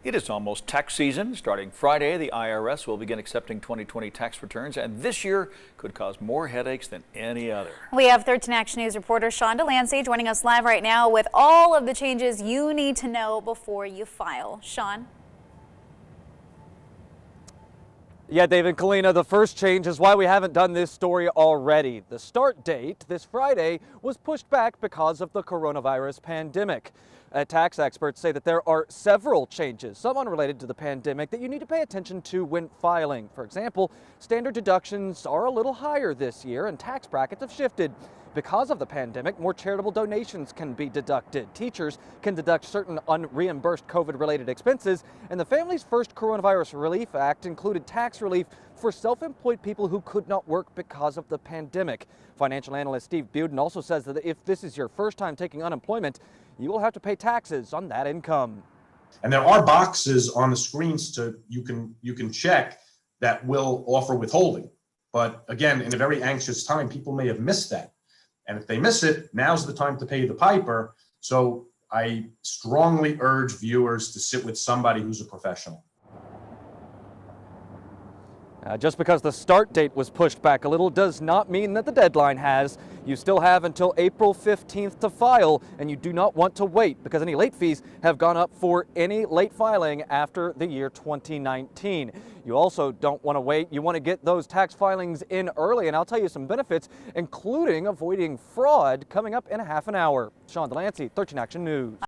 It is almost tax season. Starting Friday, the IRS will begin accepting 2020 tax returns, and this year could cause more headaches than any other. We have 13 Action News reporter Sean Delancey joining us live right now with all of the changes you need to know before you file. Sean? Yeah, David, Kalina, the first change is why we haven't done this story already. The start date this Friday was pushed back because of the coronavirus pandemic. Tax experts say that there are several changes, some unrelated to the pandemic, that you need to pay attention to when filing. For example, standard deductions are a little higher this year and tax brackets have shifted. Because of the pandemic, more charitable donations can be deducted. Teachers can deduct certain unreimbursed COVID-related expenses, and the Family's First Coronavirus Relief Act included tax relief for self-employed people who could not work because of the pandemic. Financial analyst Steve Buden also says that if this is your first time taking unemployment, you will have to pay taxes on that income. And there are boxes on the screens you can check that will offer withholding. But again, in a very anxious time, people may have missed that. And if they miss it, now's the time to pay the piper. So I strongly urge viewers to sit with somebody who's a professional. Just because the start date was pushed back a little does not mean that the deadline has. You still have until April 15th to file, and you do not want to wait because any late fees have gone up for any late filing after the year 2019. You also don't want to wait. You want to get those tax filings in early, and I'll tell you some benefits, including avoiding fraud, coming up in a half an hour. Sean Delancey, 13 Action News.